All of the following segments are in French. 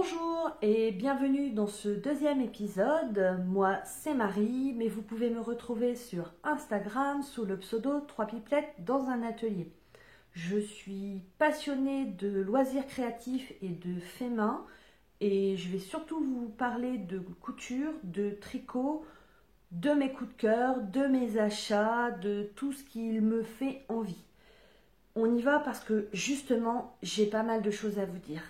Bonjour et bienvenue dans ce deuxième épisode. Moi c'est Marie, mais vous pouvez me retrouver sur Instagram sous le pseudo 3 pipelettes dans un atelier. Je suis passionnée de loisirs créatifs et de faits main et je vais surtout vous parler de couture, de tricot, de mes coups de cœur, de mes achats, de tout ce qui me fait envie. On y va parce que justement j'ai pas mal de choses à vous dire.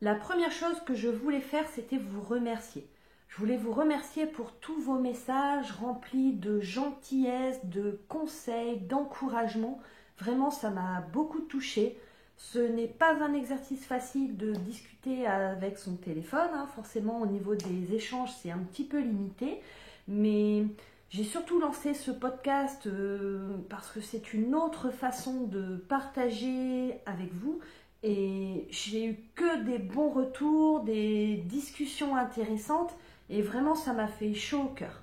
La première chose que je voulais faire, c'était vous remercier. Je voulais vous remercier pour tous vos messages remplis de gentillesse, de conseils, d'encouragement. Vraiment, ça m'a beaucoup touchée. Ce n'est pas un exercice facile de discuter avec son téléphone. Forcément, au niveau des échanges, c'est un petit peu limité. Mais j'ai surtout lancé ce podcast parce que c'est une autre façon de partager avec vous. Et j'ai eu que des bons retours, des discussions intéressantes et vraiment ça m'a fait chaud au cœur.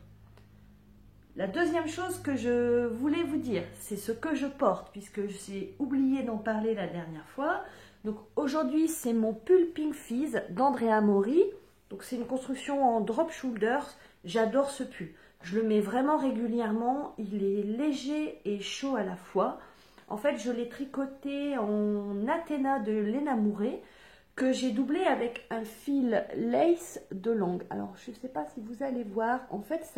La deuxième chose que je voulais vous dire, c'est ce que je porte puisque j'ai oublié d'en parler la dernière fois. Donc aujourd'hui c'est mon pull Pink Fizz d'Andrea Mori. Donc c'est une construction en drop shoulders. J'adore ce pull. Je le mets vraiment régulièrement. Il est léger et chaud à la fois. En fait, je l'ai tricoté en Athéna de Léna Mouret que j'ai doublé avec un fil lace de longue. Alors, je ne sais pas si vous allez voir. En fait,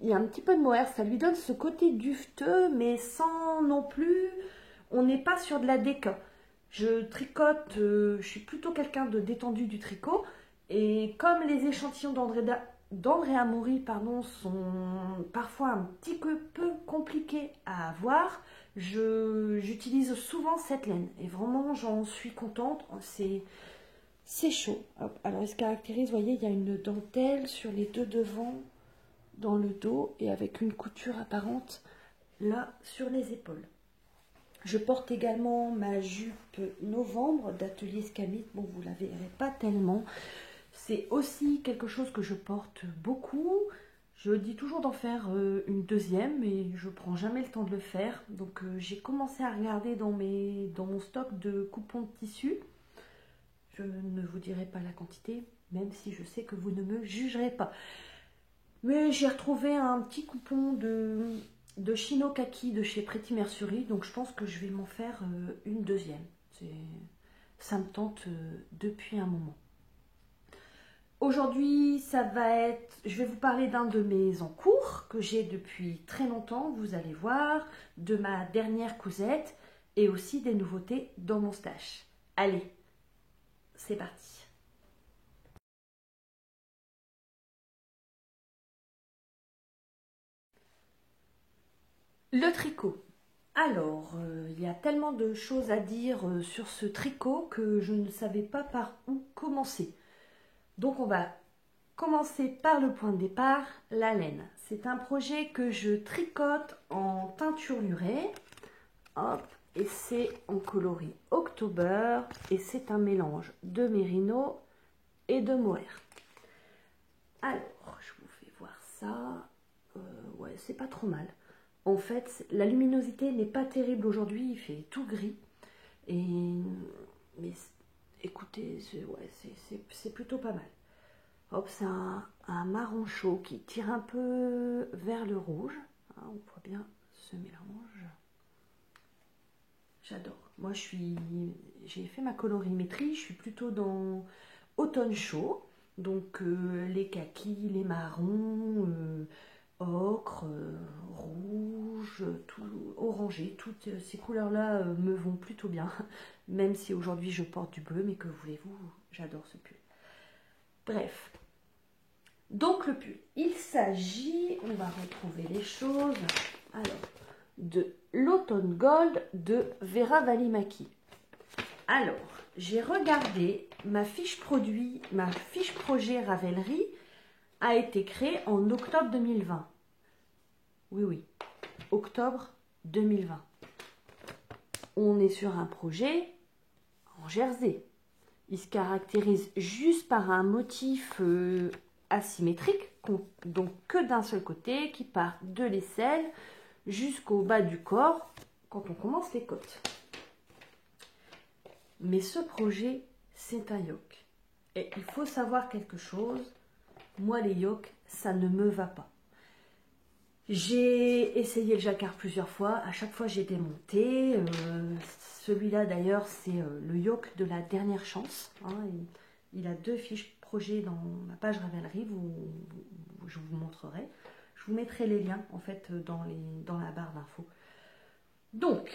il y a un petit peu de mohair. Ça lui donne ce côté duveteux, mais sans non plus... On n'est pas sur de la déca. Je tricote, je suis plutôt quelqu'un de détendu du tricot. Et comme les échantillons d'Andrea Mori sont parfois un petit peu compliqués à avoir, j'utilise souvent cette laine et vraiment j'en suis contente. C'est chaud. Hop. Alors il se caractérise, vous voyez, il y a une dentelle sur les deux devants dans le dos et avec une couture apparente là sur les épaules. Je porte également ma jupe novembre d'Atelier Scamit. Bon, vous la verrez pas tellement. C'est aussi quelque chose que je porte beaucoup. Je dis toujours d'en faire une deuxième, mais je ne prends jamais le temps de le faire. Donc j'ai commencé à regarder dans mon stock de coupons de tissu. Je ne vous dirai pas la quantité, même si je sais que vous ne me jugerez pas. Mais j'ai retrouvé un petit coupon de chino kaki de chez Pretty Mercery, donc je pense que je vais m'en faire une deuxième. Ça me tente depuis un moment. Aujourd'hui, je vais vous parler d'un de mes encours que j'ai depuis très longtemps, vous allez voir, de ma dernière cousette et aussi des nouveautés dans mon stash. Allez, c'est parti. Le tricot. Alors, il y a tellement de choses à dire sur ce tricot que je ne savais pas par où commencer. Donc on va commencer par le point de départ, la laine. C'est un projet que je tricote en teinturlurée. Hop, et c'est en coloris October et c'est un mélange de mérino et de mohair. Alors, je vous fais voir ça. Ouais, c'est pas trop mal. En fait, la luminosité n'est pas terrible aujourd'hui, il fait tout gris. Mais écoutez, c'est plutôt pas mal. Hop, c'est un marron chaud qui tire un peu vers le rouge. On voit bien ce mélange. J'adore. Moi, j'ai fait ma colorimétrie. Je suis plutôt dans automne chaud. Donc, les kakis, les marrons, ocre, rouge, tout orangé. Toutes ces couleurs-là me vont plutôt bien. Même si aujourd'hui, je porte du bleu. Mais que voulez-vous, j'adore ce pull. Bref, donc le pull, il s'agit, on va retrouver les choses, alors, de l'Automne Gold de Vera Valimaki. Alors, j'ai regardé ma fiche produit, ma fiche projet Ravelry a été créée en octobre 2020. Oui, octobre 2020. On est sur un projet en jersey. Il se caractérise juste par un motif asymétrique, donc que d'un seul côté, qui part de l'aisselle jusqu'au bas du corps, quand on commence les côtes. Mais ce projet, c'est un yoke. Et il faut savoir quelque chose, moi les yokes, ça ne me va pas. J'ai essayé le jacquard plusieurs fois, à chaque fois j'ai démonté. Celui-là d'ailleurs, c'est le yoke de la dernière chance. Hein, il a 2 fiches projet dans ma page Ravelry, je vous montrerai. Je vous mettrai les liens en fait dans la barre d'infos. Donc,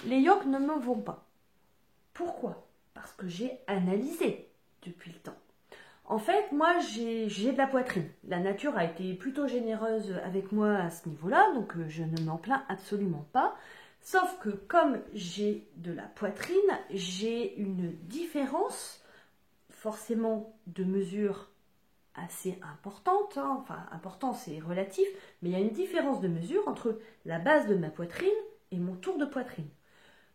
les yokes ne me vont pas. Pourquoi? Parce que j'ai analysé depuis le temps. En fait, moi, j'ai de la poitrine. La nature a été plutôt généreuse avec moi à ce niveau-là, donc je ne m'en plains absolument pas. Sauf que comme j'ai de la poitrine, j'ai une différence, forcément de mesure assez importante. Hein. Enfin, important, c'est relatif, mais il y a une différence de mesure entre la base de ma poitrine et mon tour de poitrine.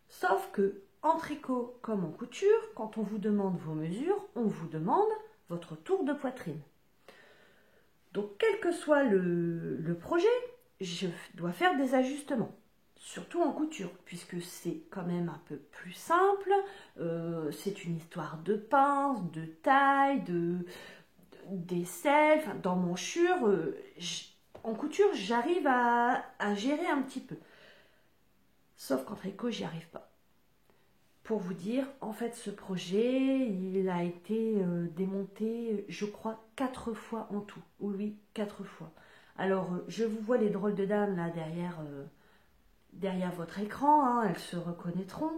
Sauf que, en tricot comme en couture, quand on vous demande vos mesures, on vous demande votre tour de poitrine. Donc, quel que soit le projet, je dois faire des ajustements, surtout en couture, puisque c'est quand même un peu plus simple. C'est une histoire de pince, de taille, d'aisselle, enfin, d'emmanchure. En couture, j'arrive à gérer un petit peu. Sauf qu'en tricot, j'y arrive pas. Pour vous dire, en fait, ce projet, il a été démonté, je crois, 4 fois en tout. Oui, 4 fois. Alors, je vous vois les drôles de dames là derrière votre écran, hein, elles se reconnaîtront.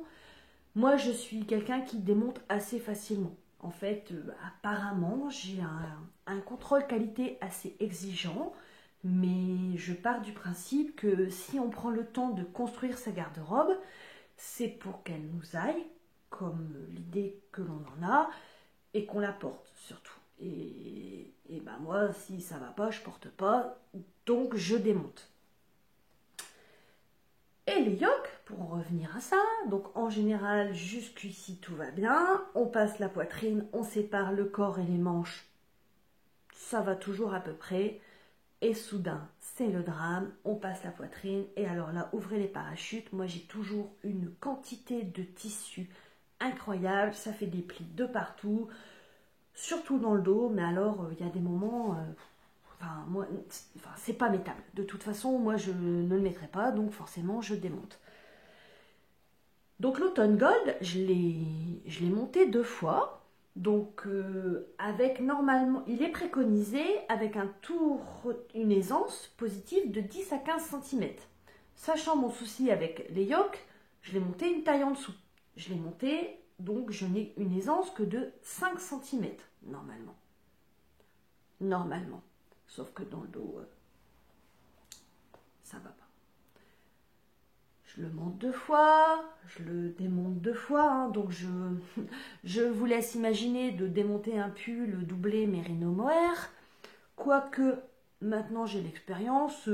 Moi, je suis quelqu'un qui démonte assez facilement. En fait, apparemment, j'ai un contrôle qualité assez exigeant, mais je pars du principe que si on prend le temps de construire sa garde-robe, c'est pour qu'elle nous aille, comme l'idée que l'on en a, et qu'on la porte surtout. Et ben moi, si ça va pas, je porte pas, donc je démonte. Et les yokes, pour en revenir à ça, donc en général, jusqu'ici tout va bien, on passe la poitrine, on sépare le corps et les manches, ça va toujours à peu près. Et soudain, c'est le drame, on passe la poitrine, et alors là, ouvrez les parachutes, moi j'ai toujours une quantité de tissu incroyable, ça fait des plis de partout, surtout dans le dos, mais alors il y a des moments, c'est pas mettable. De toute façon, moi je ne le mettrai pas, donc forcément je démonte. Donc l'automne gold, je l'ai monté 2 fois. Donc, avec normalement, il est préconisé avec un tour, une aisance positive de 10 à 15 cm. Sachant mon souci avec les yokes, je l'ai monté une taille en dessous. Je l'ai monté, donc je n'ai une aisance que de 5 cm, normalement. Normalement. Sauf que dans le dos, ça va pas. Je le monte 2 fois, je le démonte 2 fois, hein, donc je vous laisse imaginer de démonter un pull doublé Merino Mohair. Quoique, maintenant j'ai l'expérience,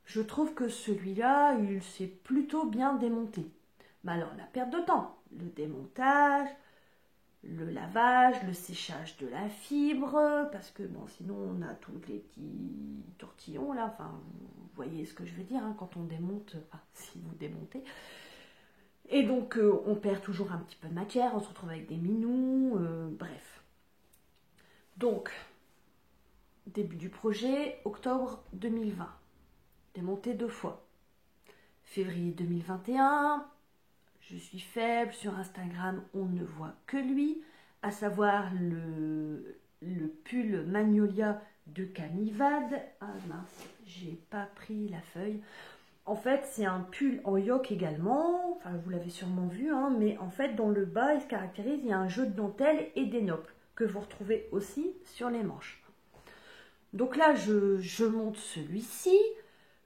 je trouve que celui-là, il s'est plutôt bien démonté. Mais alors, la perte de temps, le démontage, le lavage, le séchage de la fibre, parce que bon, sinon on a tous les petits tortillons là, enfin vous voyez ce que je veux dire, hein, quand on démonte, enfin si vous démontez. Et donc on perd toujours un petit peu de matière, on se retrouve avec des minous, bref. Donc, début du projet, octobre 2020, démonté 2 fois. Février 2021, je suis faible, sur Instagram on ne voit que lui, à savoir le pull Magnolia de Camille Vade. Ah mince, j'ai pas pris la feuille. En fait, c'est un pull en yoke également, enfin vous l'avez sûrement vu, hein, mais en fait dans le bas, il se caractérise, il y a un jeu de dentelle et d'énople que vous retrouvez aussi sur les manches. Donc là, je monte celui-ci.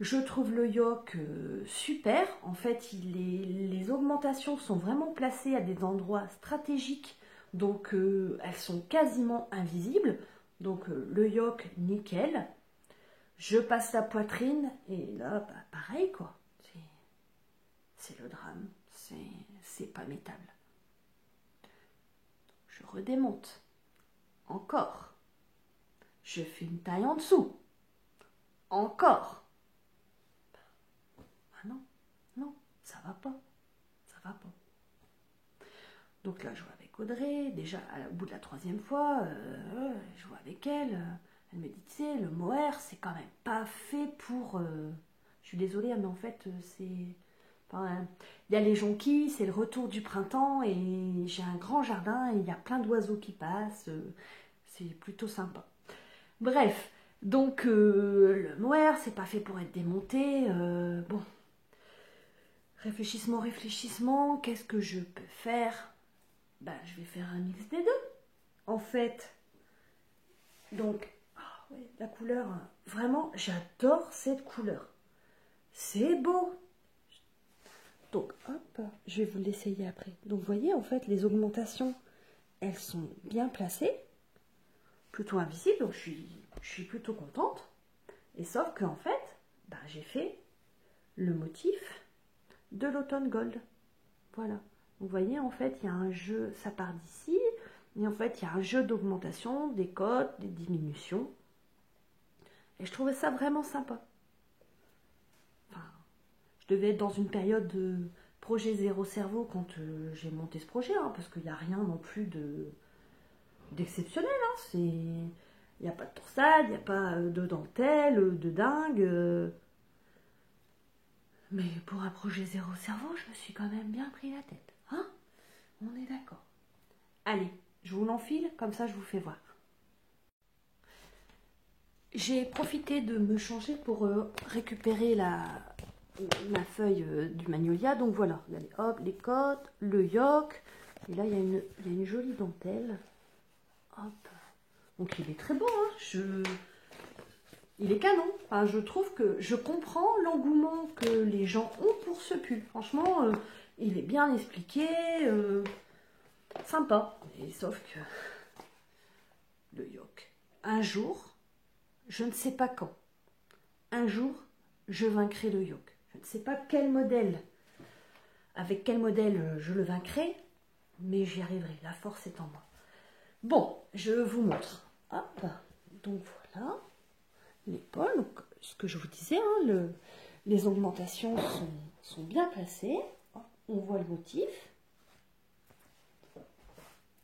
Je trouve le yoke super. En fait, les augmentations sont vraiment placées à des endroits stratégiques. Donc, elles sont quasiment invisibles. Donc, le yoke, nickel. Je passe la poitrine. Et là, bah, pareil, quoi. C'est le drame. C'est pas mettable. Je redémonte. Encore. Je fais une taille en dessous. Encore. Ah non. ça va pas. Ça va pas. Donc là, je joue avec Audrey. Déjà, au bout de la 3e fois, je joue avec elle. Elle me dit, tu sais, le mohair, c'est quand même pas fait pour... Je suis désolée, mais en fait, c'est... Enfin, il y a les jonquilles, c'est le retour du printemps et j'ai un grand jardin et il y a plein d'oiseaux qui passent. C'est plutôt sympa. Bref, donc le mohair, c'est pas fait pour être démonté. Bon, réfléchissement, qu'est-ce que je peux faire? Ben, je vais faire un mix des deux, en fait. Donc, ouais, la couleur, vraiment, j'adore cette couleur. C'est beau. Donc, hop, je vais vous l'essayer après. Donc, vous voyez, en fait, les augmentations, elles sont bien placées. Plutôt invisibles, donc je suis plutôt contente. Et sauf qu'en fait, ben, j'ai fait le motif de l'automne gold. Voilà. Vous voyez, en fait, il y a un jeu, ça part d'ici, et en fait, il y a un jeu d'augmentation, des cotes, des diminutions. Et je trouvais ça vraiment sympa. Enfin, je devais être dans une période de projet zéro cerveau quand j'ai monté ce projet, hein, parce qu'il n'y a rien non plus d'exceptionnel. Hein. Il n'y a pas de torsade, il n'y a pas de dentelle, de dingue. Mais pour un projet zéro cerveau, je me suis quand même bien pris la tête. Hein? On est d'accord. Allez, je vous l'enfile, comme ça je vous fais voir. J'ai profité de me changer pour récupérer ma feuille du Magnolia. Donc voilà, regardez, hop, les côtes, le yoke. Et là, il y a une jolie dentelle. Hop. Donc il est très beau, hein. Il est canon. Enfin, je trouve que je comprends l'engouement que les gens ont pour ce pull. Franchement, il est bien expliqué. Sympa. Et sauf que le yoke. Un jour, je ne sais pas quand. Un jour, je vaincrai le yoke. Je ne sais pas quel modèle, avec quel modèle je le vaincrai, mais j'y arriverai. La force est en moi. Bon, je vous montre. Hop. Donc voilà. L'épaule, donc ce que je vous disais, hein, les augmentations sont bien placées. On voit le motif.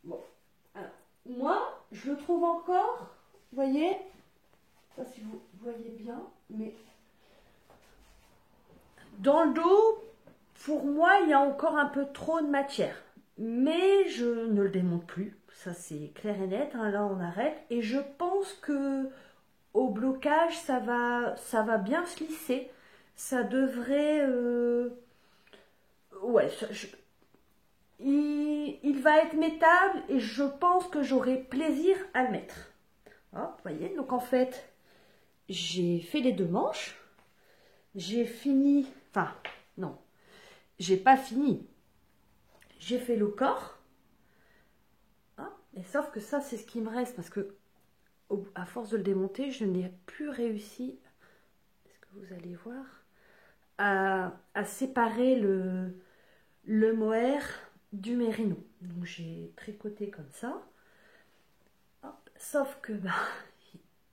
Bon, alors, moi, je le trouve encore, vous voyez, je ne sais pas si vous voyez bien, mais dans le dos, pour moi, il y a encore un peu trop de matière. Mais je ne le démonte plus, ça c'est clair et net, hein, là on arrête. Et je pense que au blocage, ça va bien se lisser. Ça devrait... ouais, il va être mettable et je pense que j'aurai plaisir à le mettre. Hop, vous voyez, donc en fait, j'ai fait les 2 manches. J'ai fini... Enfin, non, j'ai pas fini. J'ai fait le corps. Hein, et sauf que ça, c'est ce qui me reste parce que à force de le démonter, je n'ai plus réussi, est-ce que vous allez voir, à séparer le mohair du mérino. Donc j'ai tricoté comme ça. Hop. Sauf que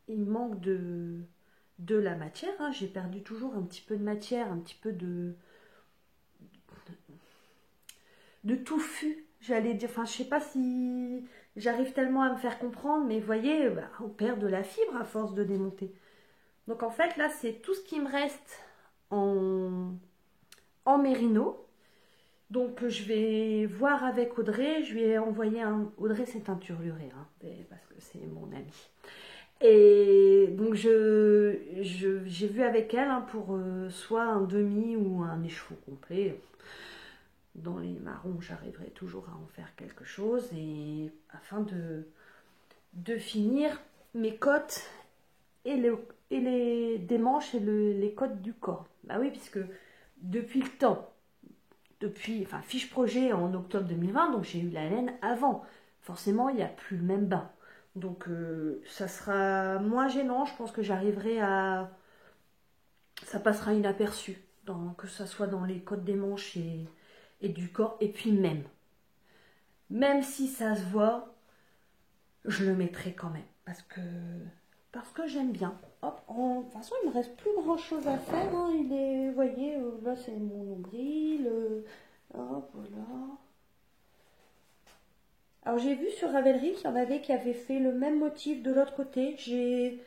il manque de la matière. Hein. J'ai perdu toujours un petit peu de matière, un petit peu de touffu. J'allais dire, enfin je sais pas si j'arrive tellement à me faire comprendre, mais vous voyez, on perd de la fibre à force de démonter. Donc en fait là c'est tout ce qui me reste en mérino. Donc je vais voir avec Audrey, je lui ai envoyé un... Audrey c'est un turluré, hein, parce que c'est mon amie. Et donc j'ai vu avec elle hein, pour soit un demi ou un écheveau complet. Dans les marrons, j'arriverai toujours à en faire quelque chose et afin de finir mes côtes et des manches et les côtes du corps. Bah oui, puisque depuis le temps, enfin fiche projet en octobre 2020, donc j'ai eu la laine avant. Forcément, il n'y a plus le même bain. Donc ça sera moins gênant, je pense que j'arriverai à... Ça passera inaperçu, que ça soit dans les côtes des manches et du corps, et puis même si ça se voit, je le mettrai quand même, parce que parce que j'aime bien. Hop, de toute façon, il me reste plus grand chose à faire, hein. Il est, vous voyez, là c'est mon nombril. Hop, voilà. Alors j'ai vu sur Ravelry qu'il y en avait qui avaient fait le même motif de l'autre côté. J'ai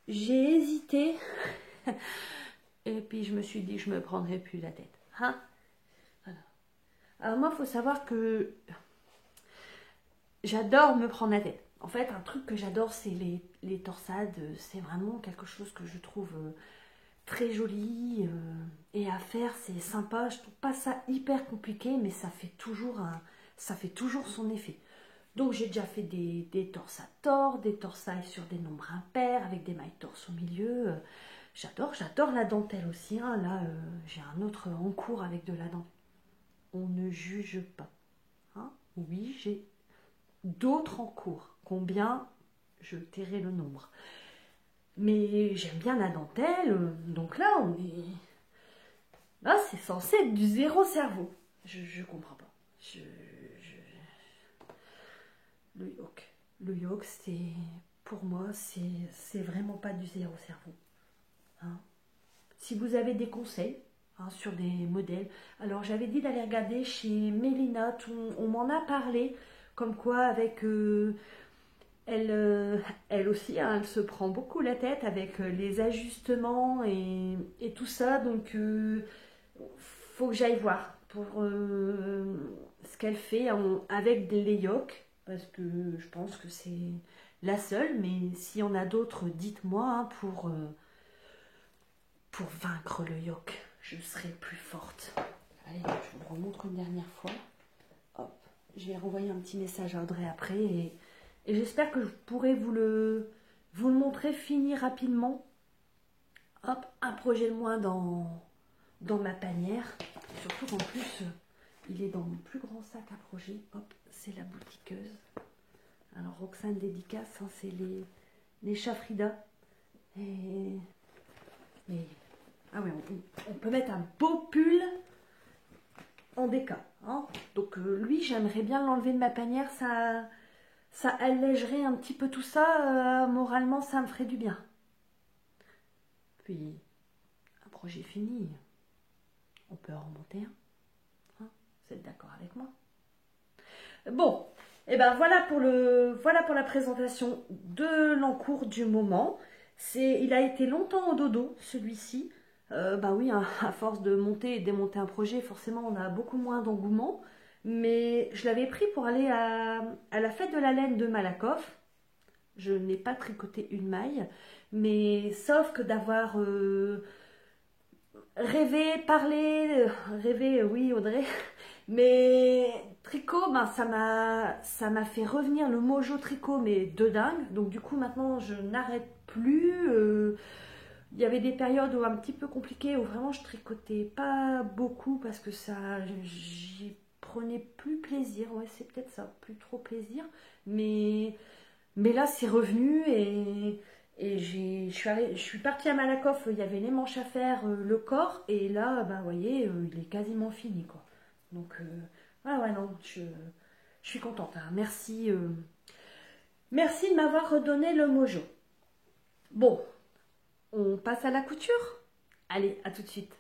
hésité. Et puis je me suis dit, je me prendrai plus la tête. Hein? Voilà. Alors moi, il faut savoir que j'adore me prendre la tête. En fait, un truc que j'adore, c'est les torsades. C'est vraiment quelque chose que je trouve très joli. Et à faire, c'est sympa. Je trouve pas ça hyper compliqué, mais ça fait toujours son effet. Donc j'ai déjà fait des torsades tors, des torsailles sur des nombres impairs, avec des mailles torses au milieu. J'adore la dentelle aussi. Hein. Là, j'ai un autre en cours avec de la dentelle. On ne juge pas. Hein. Oui, j'ai d'autres en cours. Combien? Je tairai le nombre. Mais j'aime bien la dentelle. Donc là, là, c'est censé être du zéro cerveau. Je comprends pas. Le yoke, c'est pour moi, c'est vraiment pas du zéro cerveau. Hein. Si vous avez des conseils sur des modèles, alors j'avais dit d'aller regarder chez Mélina, on m'en a parlé, comme quoi avec elle aussi, hein, elle se prend beaucoup la tête avec les ajustements et tout ça, donc faut que j'aille voir pour ce qu'elle fait avec les yoks, parce que je pense que c'est la seule, mais s'il y en a d'autres, dites-moi hein, pour vaincre le yoke, je serai plus forte. Allez, je vous le remontre une dernière fois. Hop, je vais renvoyer un petit message à Audrey après et j'espère que je pourrai vous le montrer fini rapidement. Hop, un projet de moins dans ma panière. Surtout qu'en plus, il est dans mon plus grand sac à projet. Hop, c'est la boutiqueuse. Alors Roxane dédicace, hein, c'est les Chafrida. Ah oui, on peut mettre un beau pull en déca. Hein. Donc lui, j'aimerais bien l'enlever de ma panière. Ça allégerait un petit peu tout ça. Moralement, ça me ferait du bien. Puis, un projet fini, on peut en remonter un. Hein, vous êtes d'accord avec moi? Bon, et ben voilà pour la présentation de l'encours du moment. Il a été longtemps au dodo, celui-ci. Bah oui, hein, à force de monter et démonter un projet, forcément, on a beaucoup moins d'engouement. Mais je l'avais pris pour aller à la fête de la laine de Malakoff. Je n'ai pas tricoté une maille, mais sauf que d'avoir rêvé, oui Audrey, mais tricot, ben, ça m'a fait revenir le mojo tricot, mais de dingue. Donc du coup maintenant je n'arrête plus. Il y avait des périodes où un petit peu compliquées où vraiment je tricotais pas beaucoup parce que j'y prenais plus plaisir. Ouais, c'est peut-être ça, plus trop plaisir. Mais là c'est revenu et je suis partie à Malakoff, il y avait les manches à faire, le corps, et là, ben, vous voyez, il est quasiment fini, quoi. Donc, ouais, non, je suis contente. Hein. Merci, merci de m'avoir redonné le mojo. Bon, on passe à la couture. Allez, à tout de suite.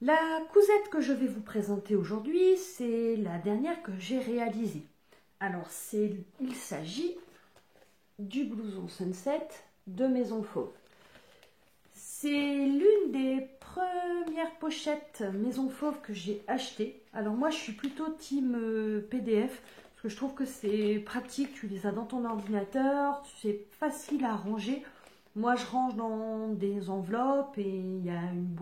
La cousette que je vais vous présenter aujourd'hui, c'est la dernière que j'ai réalisée. Alors, il s'agit du blouson Sunset de Maison Fauve. C'est l'une des premières pochettes Maison Fauve que j'ai achetées. Alors moi, je suis plutôt team PDF, parce que je trouve que c'est pratique, tu les as dans ton ordinateur, c'est facile à ranger. Moi, je range dans des enveloppes et il y a une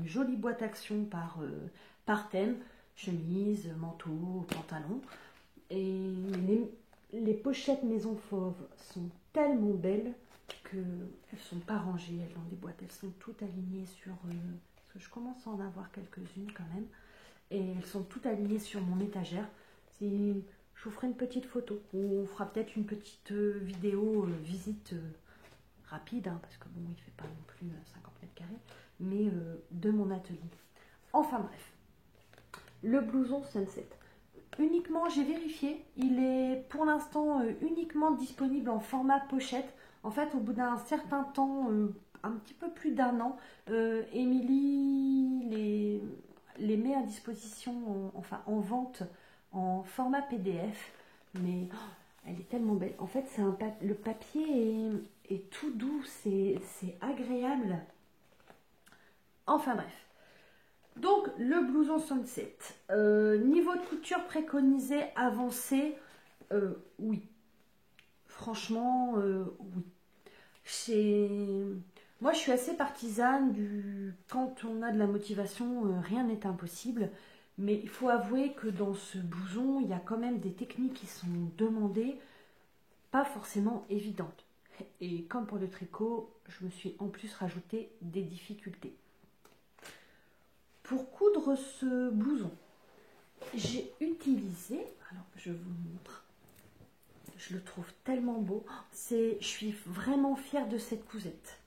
jolie boîte action par thème, chemise, manteau, pantalon. Et les pochettes Maison Fauve sont tellement belles qu'elles ne sont pas rangées, elles dans des boîtes, elles sont toutes alignées sur... parce que je commence à en avoir quelques-unes quand même. Et elles sont toutes alignées sur mon étagère. Je vous ferai une petite photo. On fera peut-être une petite vidéo visite rapide, hein, parce que bon, il ne fait pas non plus 50 mètres carrés, mais de mon atelier. Enfin bref. le blouson Sunset. Uniquement, j'ai vérifié, il est pour l'instant uniquement disponible en format pochette. En fait, au bout d'un certain temps, un petit peu plus d'un an, Émilie les met à disposition, enfin en vente en format PDF. Mais elle est tellement belle. En fait, le papier est tout doux, c'est agréable. Enfin bref. Donc, le blouson Sunset. Niveau de couture préconisé, avancé, oui. Franchement, oui. Moi, je suis assez partisane du... Quand on a de la motivation, rien n'est impossible. Mais il faut avouer que dans ce blouson, il y a quand même des techniques qui sont demandées, pas forcément évidentes. Et comme pour le tricot, je me suis en plus rajouté des difficultés. Pour coudre ce blouson, j'ai utilisé, alors je vous montre, je le trouve tellement beau, je suis vraiment fière de cette cousette.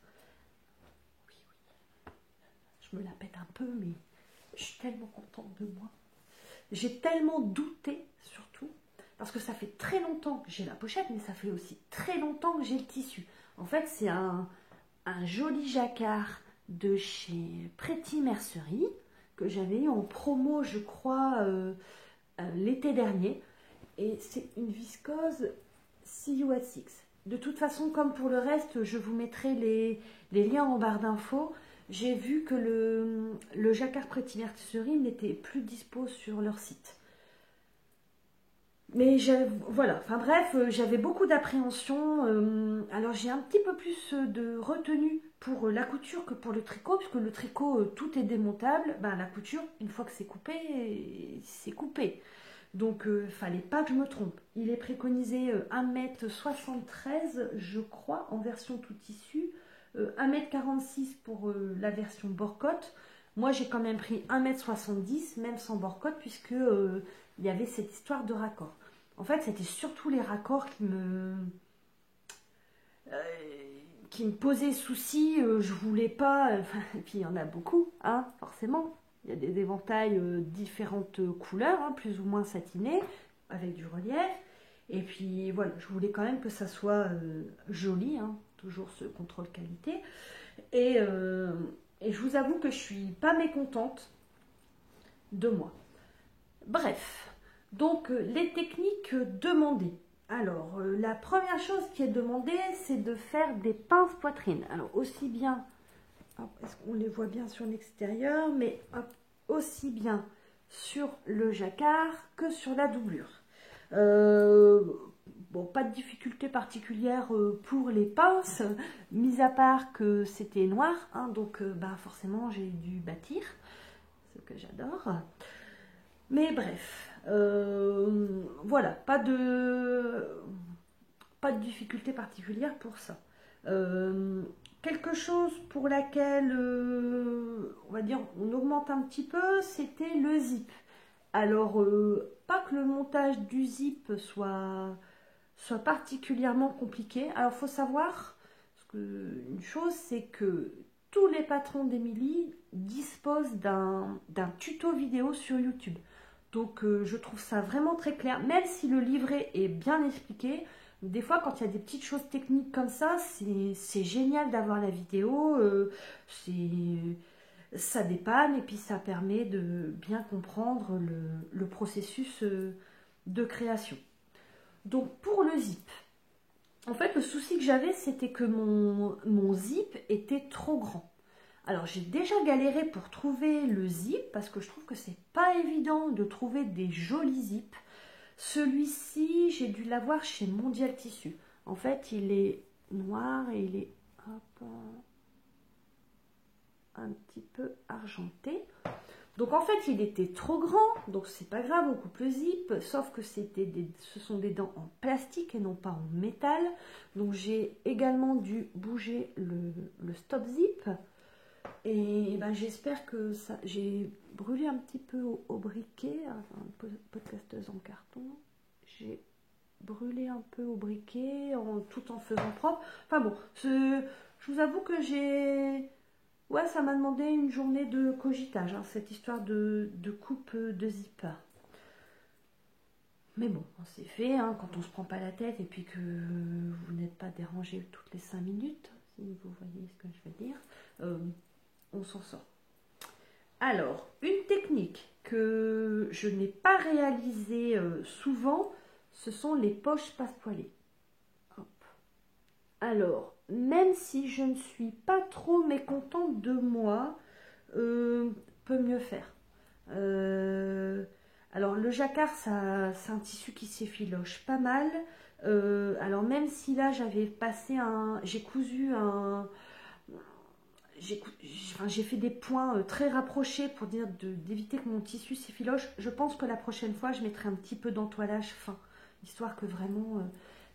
Oui, oui, je me la pète un peu, mais je suis tellement contente de moi. J'ai tellement douté, surtout, parce que ça fait très longtemps que j'ai la pochette, mais ça fait aussi très longtemps que j'ai le tissu. En fait, c'est un joli jacquard de chez Pretty Mercerie, que j'avais eu en promo, je crois, l'été dernier. Et c'est une viscose See You at Six. De toute façon, comme pour le reste, je vous mettrai les liens en barre d'infos. J'ai vu que le jacquard Pretty Mercerie n'était plus dispo sur leur site. Mais voilà, enfin bref, j'avais beaucoup d'appréhension. Alors j'ai un petit peu plus de retenue pour la couture que pour le tricot, puisque le tricot, tout est démontable. Ben, la couture, une fois que c'est coupé, c'est coupé. Donc fallait pas que je me trompe. Il est préconisé 1,73 m, je crois, en version tout tissu. 1,46 m pour la version Borcotte. Moi j'ai quand même pris 1,70 m, même sans Borcotte, puisque il y avait cette histoire de raccord. En fait, c'était surtout les raccords qui me posaient souci. Je voulais pas. Et puis il y en a beaucoup, hein, forcément. Il y a des éventails différentes couleurs, hein, plus ou moins satinées, avec du relief. Et puis voilà, je voulais quand même que ça soit joli, hein, toujours ce contrôle qualité. Et je vous avoue que je suis pas mécontente de moi. Bref. Donc, les techniques demandées. Alors, la première chose qui est demandée, c'est de faire des pinces poitrine. Alors, aussi bien, est-ce qu'on les voit bien sur l'extérieur, mais aussi bien sur le jacquard que sur la doublure. Bon, pas de difficulté particulière pour les pinces, mis à part que c'était noir, hein, donc bah, forcément j'ai dû bâtir, ce que j'adore. Mais bref. Voilà, pas de difficulté particulière pour ça. Quelque chose pour laquelle, on va dire, on augmente un petit peu, c'était le zip. Alors, pas que le montage du zip soit particulièrement compliqué. Alors, il faut savoir, une chose, c'est que tous les patrons d'Émilie disposent d'un tuto vidéo sur YouTube. Donc je trouve ça vraiment très clair, même si le livret est bien expliqué. Des fois, quand il y a des petites choses techniques comme ça, c'est génial d'avoir la vidéo. Ça dépanne et puis ça permet de bien comprendre le processus de création. Donc pour le zip, en fait le souci que j'avais, c'était que mon zip était trop grand. Alors j'ai déjà galéré pour trouver le zip parce que je trouve que c'est pas évident de trouver des jolis zips. Celui-ci, j'ai dû l'avoir chez Mondial Tissu. En fait, il est noir et il est un petit peu argenté. Donc en fait, il était trop grand, donc c'est pas grave, on coupe le zip, sauf que ce sont des dents en plastique et non pas en métal. Donc j'ai également dû bouger le stop zip. Et ben, j'espère que ça... J'ai brûlé un petit peu au briquet, enfin, podcasteuse en carton. J'ai brûlé un peu au briquet tout en faisant propre. Enfin bon, je vous avoue que j'ai Ouais, ça m'a demandé une journée de cogitage, hein, cette histoire de coupe de zipper. Mais bon, c'est fait, hein, quand on se prend pas la tête et puis que vous n'êtes pas dérangé toutes les 5 minutes, si vous voyez ce que je veux dire, on s'en sort. Alors, une technique que je n'ai pas réalisée souvent, ce sont les poches passepoilées. Hop. Alors, même si je ne suis pas trop mécontente de moi, peut mieux faire. Alors le jacquard, c'est un tissu qui s'effiloche pas mal. Alors même si là j'avais passé j'ai cousu j'ai fait des points très rapprochés pour dire d'éviter que mon tissu s'effiloche. Je pense que la prochaine fois je mettrai un petit peu d'entoilage fin, histoire que vraiment.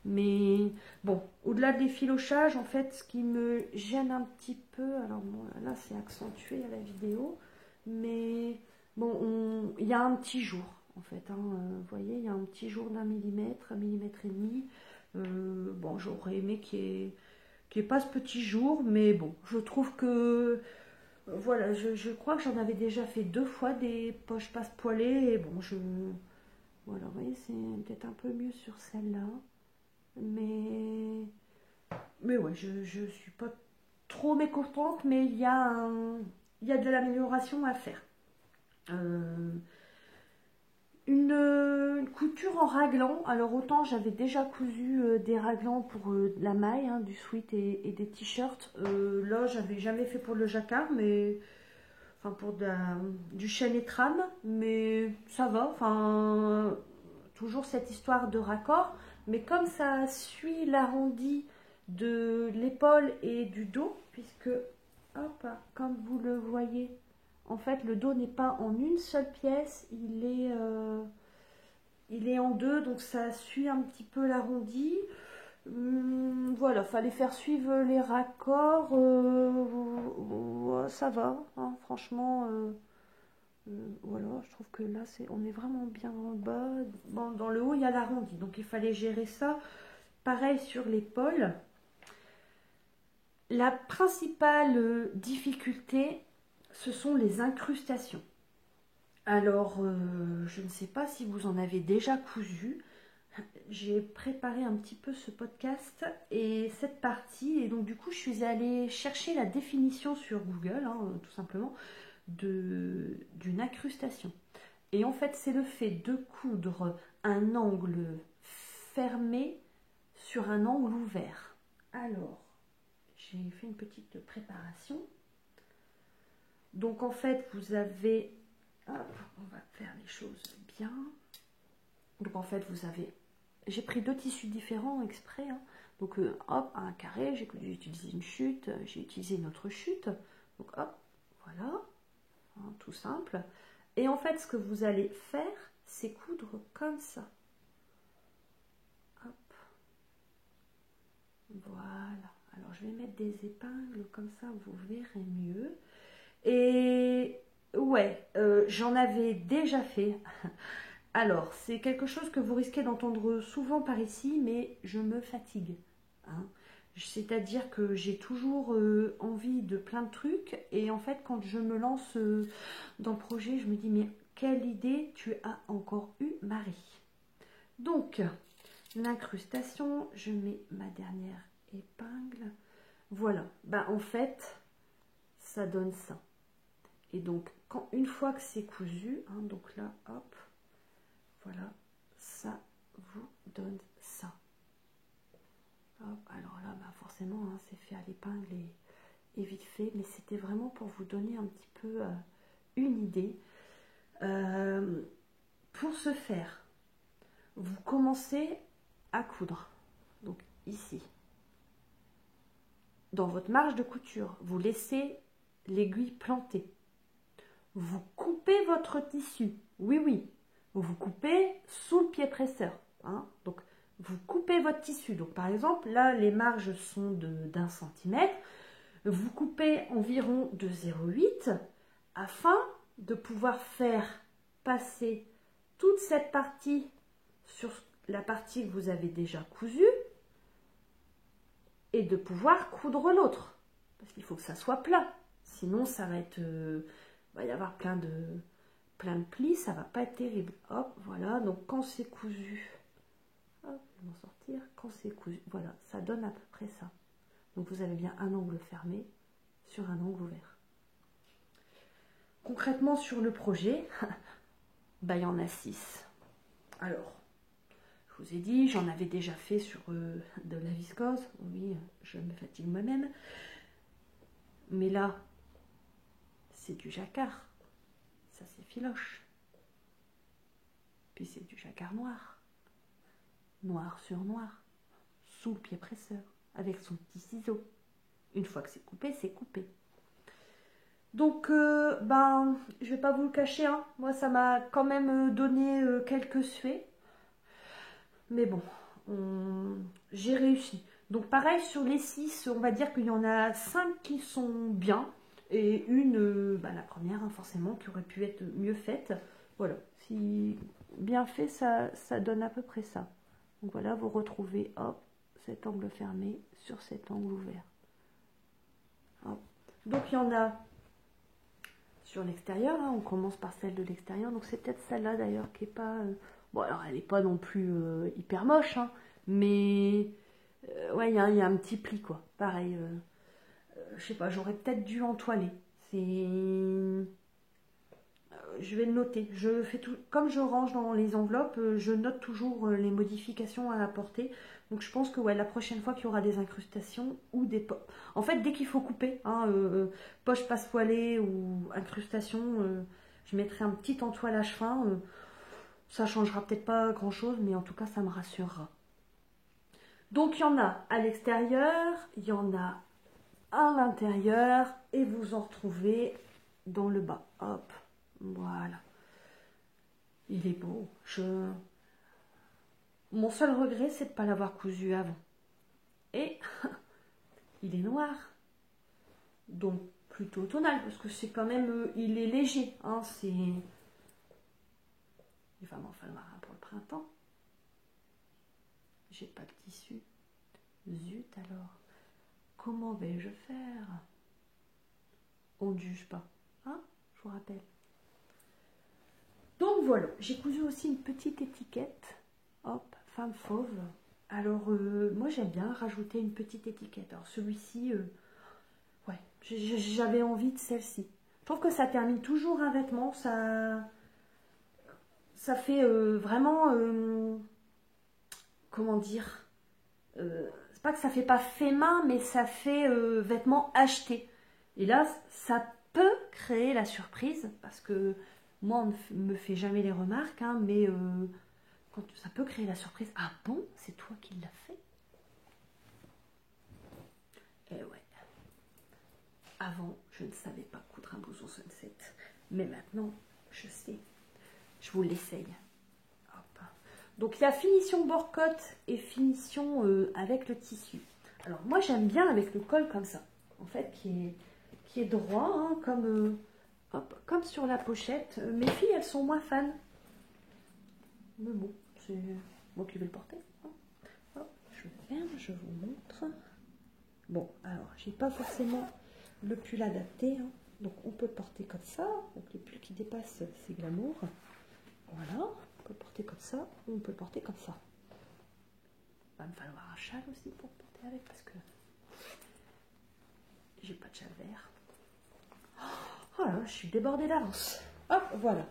Mais bon, au-delà de l'effilochage, en fait, ce qui me gêne un petit peu, alors bon, là c'est accentué à la vidéo, mais bon, il y a un petit jour, en fait, hein, vous voyez, il y a un petit jour d'1 millimètre, 1,5 millimètre. Bon, j'aurais aimé qu'il n'y ait pas ce petit jour, mais bon, je trouve que, voilà, je crois que j'en avais déjà fait 2 fois des poches passe-poilées, et bon, voilà, vous voyez, c'est peut-être un peu mieux sur celle-là. Mais ouais, je suis pas trop mécontente, mais il y a de l'amélioration à faire. Une couture en raglan. Alors autant j'avais déjà cousu des raglans pour la maille, hein, du sweat et des t-shirts. Là, j'avais jamais fait pour le jacquard, mais enfin pour du chêne et trame, mais ça va. Enfin, toujours cette histoire de raccord. Mais comme ça suit l'arrondi de l'épaule et du dos, puisque, hop, comme vous le voyez, en fait, le dos n'est pas en une seule pièce, il est en deux, donc ça suit un petit peu l'arrondi. Voilà, fallait faire suivre les raccords, ça va, hein, franchement. Voilà, je trouve que là, on est vraiment bien en bas. Bon, dans le haut, il y a l'arrondi, donc il fallait gérer ça. Pareil sur l'épaule. La principale difficulté, ce sont les incrustations. Alors, je ne sais pas si vous en avez déjà cousu. J'ai préparé un petit peu ce podcast et cette partie. Et donc, du coup, je suis allée chercher la définition sur Google, hein, tout simplement, d'une incrustation. Et en fait, c'est le fait de coudre un angle fermé sur un angle ouvert. Alors, j'ai fait une petite préparation. Donc en fait, vous avez... Hop, on va faire les choses bien. Donc en fait, vous avez... J'ai pris 2 tissus différents exprès. Hein. Donc hop, un carré, j'ai utilisé une chute, j'ai utilisé une autre chute. Donc hop, voilà, hein, tout simple. Et en fait, ce que vous allez faire, c'est coudre comme ça. Hop. Voilà. Alors, je vais mettre des épingles, comme ça, vous verrez mieux. Et ouais, j'en avais déjà fait. Alors, c'est quelque chose que vous risquez d'entendre souvent par ici, mais je me fatigue. Hein. C'est-à-dire que j'ai toujours envie de plein de trucs. Et en fait, quand je me lance dans le projet, je me dis, mais quelle idée tu as encore eu, Marie? Donc, l'incrustation, je mets ma dernière épingle. Voilà, bah en fait, ça donne ça. Et donc, une fois que c'est cousu, hein, donc là, hop, voilà, ça vous donne ça. Hop, alors là, bah forcément, hein, c'est fait à l'épingle et vite fait, mais c'était vraiment pour vous donner un petit peu une idée. Pour ce faire, vous commencez à coudre. Donc ici, dans votre marge de couture, vous laissez l'aiguille plantée. Vous coupez votre tissu. Oui, oui. Vous coupez sous le pied presseur. Hein. Donc, vous coupez votre tissu. Donc, par exemple, là, les marges sont d'1 centimètre. Vous coupez environ de 0,8 afin de pouvoir faire passer toute cette partie sur la partie que vous avez déjà cousue et de pouvoir coudre l'autre. Parce qu'il faut que ça soit plat. Sinon, ça va être... va y avoir plein de plis, ça va pas être terrible. Hop, voilà. Donc, quand c'est cousu... Hop, je vais m'en sortir. Quand c'est cousu, voilà, ça donne à peu près ça. Donc, vous avez bien un angle fermé sur un angle ouvert. Concrètement, sur le projet, bah, il y en a 6. Alors, je vous ai dit, j'en avais déjà fait sur de la viscose. Oui, je me fatigue moi-même. Mais là, c'est du jacquard. Ça, c'est filoche. Puis c'est du jacquard noir. Noir sur noir. Sous le pied presseur. Avec son petit ciseau. Une fois que c'est coupé, c'est coupé. Donc, ben, je vais pas vous le cacher, hein. Moi, ça m'a quand même donné quelques suées. Mais bon, j'ai réussi. Donc, pareil, sur les 6, on va dire qu'il y en a 5 qui sont bien. Et une, ben, la première, hein, forcément, qui aurait pu être mieux faite. Voilà, si bien fait, ça donne à peu près ça. Donc, voilà, vous retrouvez, hop, cet angle fermé sur cet angle ouvert. Hop. Donc, il y en a... sur l'extérieur, hein, on commence par celle de l'extérieur, donc c'est peut-être celle-là d'ailleurs qui est pas... bon, alors elle n'est pas non plus hyper moche, hein, mais ouais, il y a un petit pli, quoi. Pareil, je sais pas, j'aurais peut-être dû entoiler. Je vais le noter. Je fais tout, comme je range dans les enveloppes, je note toujours les modifications à apporter. Donc je pense que ouais, la prochaine fois qu'il y aura des incrustations ou des poches. En fait, dès qu'il faut couper, hein, poche passe-poilée ou incrustation, je mettrai un petit entoilage fin. Ça changera peut-être pas grand-chose, mais en tout cas, ça me rassurera. Donc il y en a à l'extérieur, il y en a à l'intérieur, et vous en retrouvez dans le bas. Hop. Voilà. Il est beau. Mon seul regret, c'est de ne pas l'avoir cousu avant. Et il est noir. Donc plutôt tonal, parce que c'est quand même... il est léger. Hein, il va m'en falloir un pour le printemps. J'ai pas de tissu. Zut alors. Comment vais-je faire? On ne juge pas. Hein, je vous rappelle. Donc voilà, j'ai cousu aussi une petite étiquette, hop, femme fauve. Alors moi j'aime bien rajouter une petite étiquette. Alors celui-ci, ouais, j'avais envie de celle-ci. Je trouve que ça termine toujours un vêtement, ça fait vraiment, comment dire, c'est pas que ça fait pas fait main, mais ça fait vêtement acheté. Et là, ça peut créer la surprise, parce que moi, on ne me fait jamais les remarques, hein, mais quand ça peut créer la surprise. Ah bon, c'est toi qui l'as fait? Eh ouais. Avant, je ne savais pas coudre un blouson sunset. Mais maintenant, je sais. Je vous l'essaye. Hop. Donc, il y a finition bord-côte et finition avec le tissu. Alors, moi, j'aime bien avec le col comme ça. En fait, qui est droit, hein, comme... hop, comme sur la pochette. Mes filles, elles sont moins fans. Mais bon, c'est moi qui vais le porter. Hop, je ferme, je vous montre. Bon, alors, j'ai pas forcément le pull adapté. Hein. Donc, on peut le porter comme ça. Donc, les pulls qui dépassent, c'est glamour. Voilà, on peut le porter comme ça. Ou on peut le porter comme ça. Il va me falloir un châle aussi pour le porter avec, parce que j'ai pas de châle vert. Oh là, je suis débordée d'avance. Hop, voilà.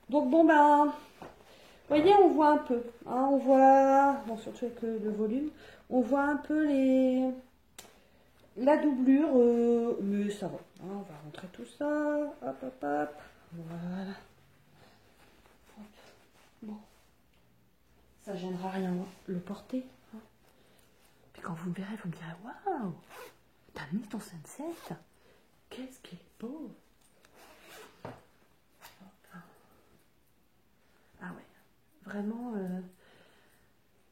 Donc bon ben, vous voyez, on voit un peu. Hein, on voit, bon, surtout avec le volume, on voit un peu la doublure, mais ça va. Hein, on va rentrer tout ça. Hop, hop, hop. Voilà. Hop. Bon. Ça gênera rien, hein, le porter. Hein. Puis quand vous me verrez, vous me direz, waouh, t'as mis ton sunset. Qu'est-ce qu'il est beau. Ah ouais, vraiment,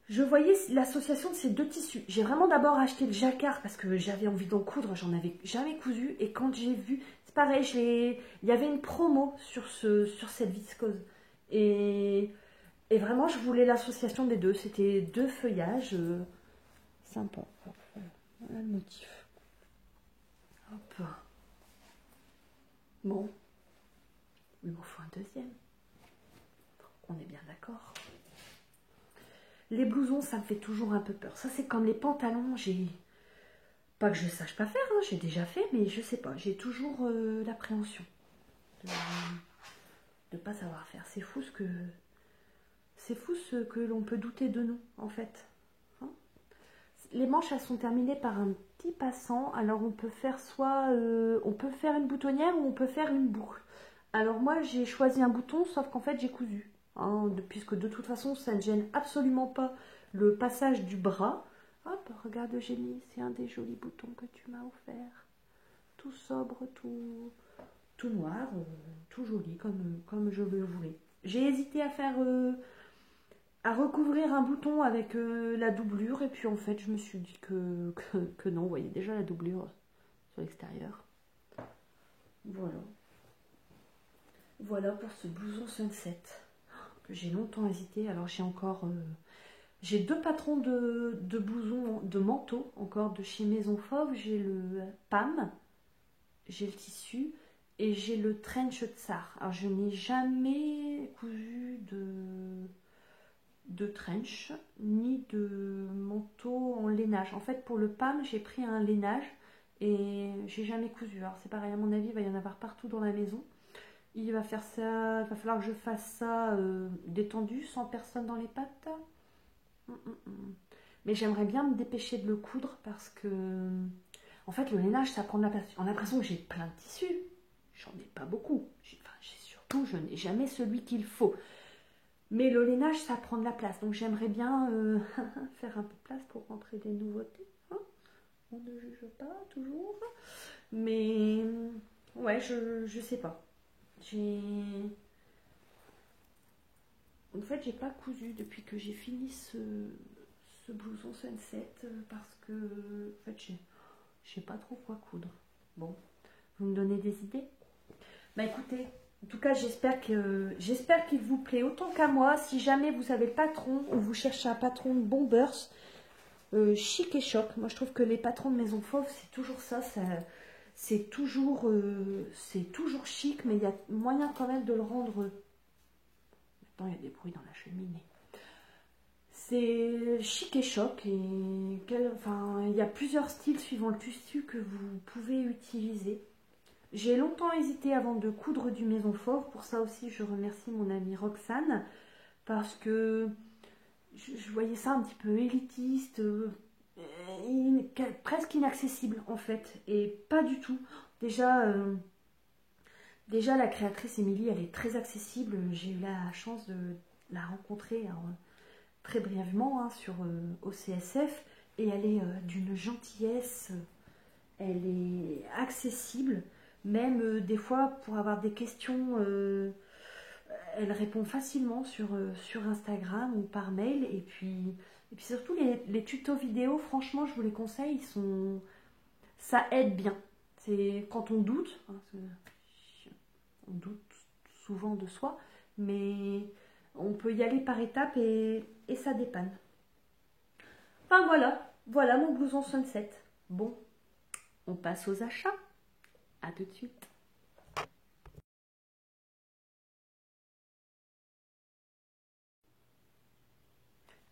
je voyais l'association de ces deux tissus. J'ai vraiment d'abord acheté le jacquard parce que j'avais envie d'en coudre, j'en avais jamais cousu. Et quand j'ai vu, c'est pareil, il y avait une promo sur cette viscose. Et vraiment, je voulais l'association des deux. C'était deux feuillages sympa. Voilà le motif. Hop. Bon, il m'en faut un deuxième. On est bien d'accord. Les blousons, ça me fait toujours un peu peur. Ça, c'est comme les pantalons. J'ai pas que je sache pas faire, hein, j'ai déjà fait, mais je sais pas. J'ai toujours l'appréhension de pas savoir faire. C'est fou ce que l'on peut douter de nous, en fait. Hein, les manches, elles sont terminées par un petit passant. Alors, on peut faire soit... on peut faire une boutonnière ou on peut faire une boucle. Alors, moi, j'ai choisi un bouton, sauf qu'en fait, j'ai cousu. Hein, puisque de toute façon, ça ne gêne absolument pas le passage du bras. Hop, regarde Eugénie, c'est un des jolis boutons que tu m'as offert. Tout sobre, tout noir, tout joli, comme je le voulais. J'ai hésité à faire... à recouvrir un bouton avec la doublure, et puis en fait, je me suis dit que non, vous voyez déjà la doublure sur l'extérieur. Voilà. Voilà pour ce blouson sunset. J'ai longtemps hésité, alors j'ai encore... j'ai deux patrons de blousons, de manteaux, encore de chez Maison Fauve. J'ai le PAM, j'ai le tissu, et j'ai le trench tsar. Alors je n'ai jamais cousu de trench, ni de manteau en lainage. En fait, pour le PAM, j'ai pris un lainage, et j'ai jamais cousu. Alors c'est pareil, à mon avis, il va y en avoir partout dans la maison. Il va faire ça, il va falloir que je fasse ça détendu, sans personne dans les pattes. Mais j'aimerais bien me dépêcher de le coudre parce que, en fait, le lainage, ça prend de la place. On a l'impression que j'ai plein de tissus. J'en ai pas beaucoup. Surtout, je n'ai jamais celui qu'il faut. Mais le lainage, ça prend de la place. Donc, j'aimerais bien faire un peu de place pour rentrer des nouveautés. Hein, on ne juge pas toujours. Mais, ouais, je sais pas. En fait, j'ai pas cousu depuis que j'ai fini ce blouson sunset parce que en fait, je sais pas trop quoi coudre. Bon, vous me donnez des idées? Bah écoutez, en tout cas, j'espère qu'il vous plaît autant qu'à moi. Si jamais vous avez le patron ou vous cherchez un patron de bombers, chic et choc. Moi, je trouve que les patrons de Maison Fauve, c'est toujours ça. C'est toujours chic, mais il y a moyen quand même de le rendre... Attends, il y a des bruits dans la cheminée. C'est chic et choc, et enfin, il y a plusieurs styles suivant le tissu que vous pouvez utiliser. J'ai longtemps hésité avant de coudre du Maison Fauve. Pour ça aussi, je remercie mon amie Roxane, parce que je voyais ça un petit peu élitiste, presque inaccessible en fait, et pas du tout. Déjà, la créatrice Émilie, elle est très accessible. J'ai eu la chance de la rencontrer très brièvement sur OCSF, et elle est d'une gentillesse, elle est accessible, même des fois pour avoir des questions, elle répond facilement sur Instagram ou par mail, et puis surtout les tutos vidéo, franchement je vous les conseille, ça aide bien. C'est quand on doute, hein, on doute souvent de soi, mais on peut y aller par étapes et ça dépanne. Enfin voilà mon blouson sunset. Bon, on passe aux achats. À tout de suite.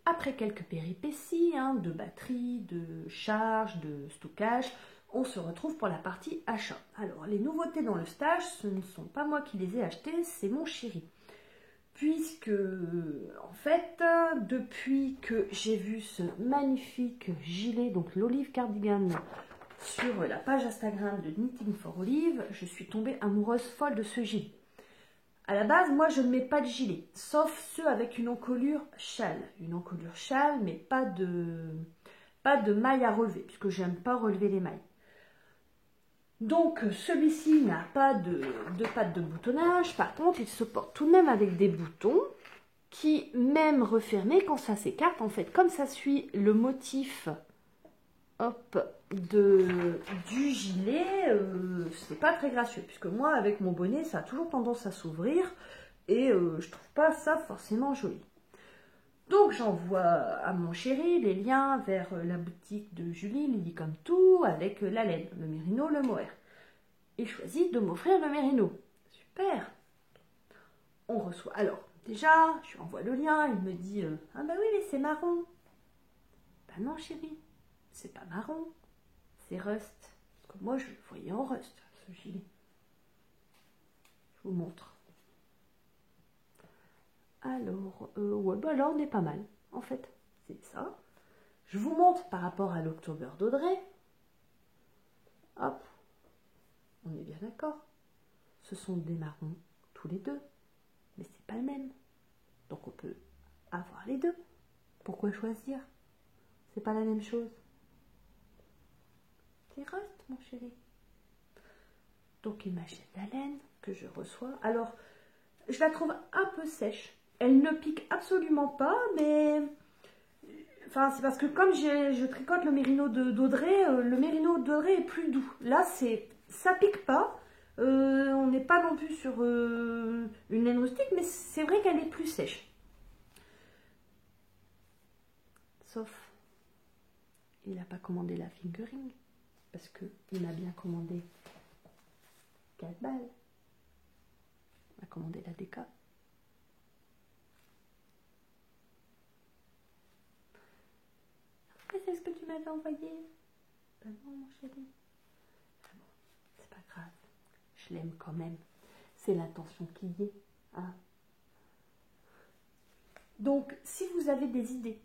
Après quelques péripéties, de batterie, de charge, de stockage, on se retrouve pour la partie achat. Alors, les nouveautés dans le stage, ce ne sont pas moi qui les ai achetées, c'est mon chéri. Puisque, en fait, depuis que j'ai vu ce magnifique gilet, donc l'Olive Cardigan, sur la page Instagram de Knitting for Olive, je suis tombée amoureuse folle de ce gilet. À la base, moi, je ne mets pas de gilet, sauf ceux avec une encolure châle. Une encolure châle, mais pas de mailles à relever, puisque j'aime pas relever les mailles. Donc, celui-ci n'a pas de patte de boutonnage. Par contre, il se porte tout de même avec des boutons qui, même refermés, quand ça s'écarte, en fait, comme ça suit le motif du gilet, c'est pas très gracieux. Puisque moi, avec mon bonnet, ça a toujours tendance à s'ouvrir. Et je trouve pas ça forcément joli. Donc, j'envoie à mon chéri les liens vers la boutique de Julie, Lily comme tout, avec la laine, le mérino, le mohair. et choisit de m'offrir le mérino. Super. On reçoit. Alors, déjà, je lui envoie le lien, il me dit ah bah oui, mais c'est marron. Bah non, chérie, c'est pas marron, c'est rust. Parce que moi, je le voyais en rust, ce gilet. Je vous montre. Alors, ouais, bah là, on est pas mal, en fait. C'est ça. Je vous montre par rapport à l'October d'Audrey. Hop, on est bien d'accord. Ce sont des marrons tous les deux, mais c'est pas le même. Donc on peut avoir les deux. Pourquoi choisir? C'est pas la même chose. C'est rust, mon chéri. Donc il m'achète la laine que je reçois. Alors, je la trouve un peu sèche. Elle ne pique absolument pas, mais... Enfin, c'est parce que comme je tricote le mérino d'Audrey, le mérino d'Audrey est plus doux. Là, ça pique pas. On n'est pas non plus sur une laine rustique, mais c'est vrai qu'elle est plus sèche. Sauf, il n'a pas commandé la fingering, parce qu'il m'a bien commandé 4 balles. Il a commandé la déca. C'est ce que tu m'avais envoyé. Ben non, mon chéri. Ah bon, c'est pas grave. Je l'aime quand même. C'est l'intention qui y est. Hein. Donc, si vous avez des idées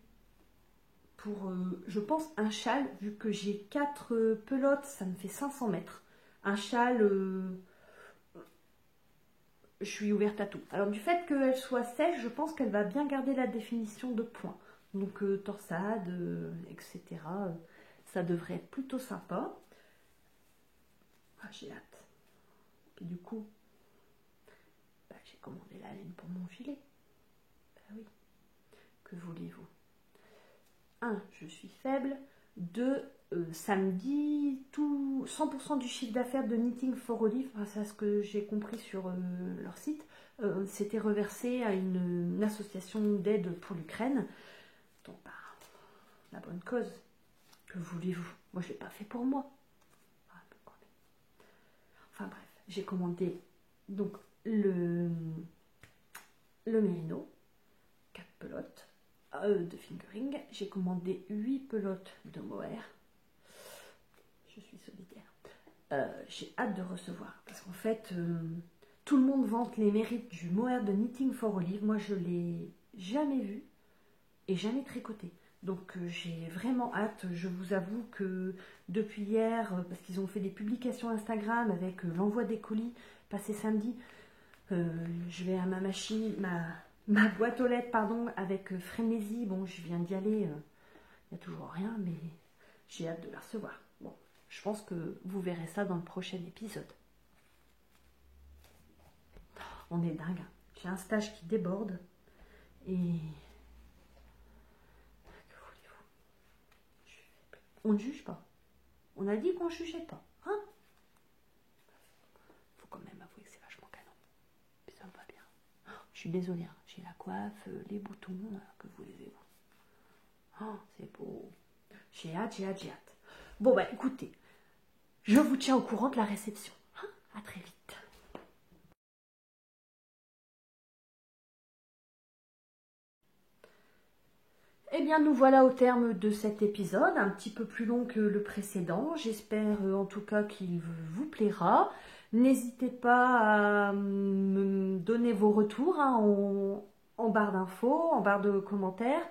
pour, je pense, un châle, vu que j'ai 4 pelotes, ça me fait 500 mètres. Un châle, je suis ouverte à tout. Alors, du fait qu'elle soit sèche, je pense qu'elle va bien garder la définition de point. Donc torsade, etc. Ça devrait être plutôt sympa. Ah, j'ai hâte. Et du coup, bah, j'ai commandé la laine pour mon gilet. Bah oui. Que voulez-vous? 1. Je suis faible. 2. Samedi, tout 100% du chiffre d'affaires de Knitting for Olive, c'est ce que j'ai compris sur leur site, c'était reversé à une association d'aide pour l'Ukraine. Donc, bah, la bonne cause. Que voulez-vous? Moi, je ne l'ai pas fait pour moi. Enfin bref, j'ai commandé donc le mérino, 4 pelotes de fingering. J'ai commandé 8 pelotes de mohair. Je suis solidaire. J'ai hâte de recevoir parce qu'en fait, tout le monde vante les mérites du mohair de Knitting for Olive. Moi, je ne l'ai jamais vu et jamais tricoté. Donc j'ai vraiment hâte. Je vous avoue que depuis hier, parce qu'ils ont fait des publications Instagram avec l'envoi des colis passé samedi, je vais à ma machine, ma boîte aux lettres, pardon, avec frénésie. Bon, je viens d'y aller, il n'y a toujours rien, mais j'ai hâte de la recevoir. Bon, je pense que vous verrez ça dans le prochain épisode. On est dingue. J'ai un stage qui déborde et... On ne juge pas. On a dit qu'on ne jugeait pas. Hein? Faut quand même avouer que c'est vachement canon. Puis ça me va bien. Oh, je suis désolée. Hein. J'ai la coiffe, les boutons, que voulez-vous? Oh, c'est beau. J'ai hâte, j'ai hâte, j'ai hâte. Bon, bah écoutez, je vous tiens au courant de la réception. Hein? À très vite. Eh bien, nous voilà au terme de cet épisode, un petit peu plus long que le précédent. J'espère en tout cas qu'il vous plaira. N'hésitez pas à me donner vos retours hein, en barre d'infos, en barre de commentaires,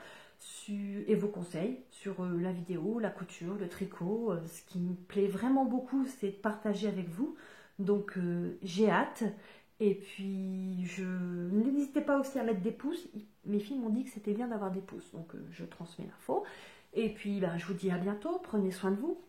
et vos conseils sur la vidéo, la couture, le tricot. Ce qui me plaît vraiment beaucoup, c'est de partager avec vous. Donc, j'ai hâte. Et puis, n'hésitez pas aussi à mettre des pouces. Mes filles m'ont dit que c'était bien d'avoir des pouces, donc je transmets l'info. Et puis, ben, je vous dis à bientôt. Prenez soin de vous.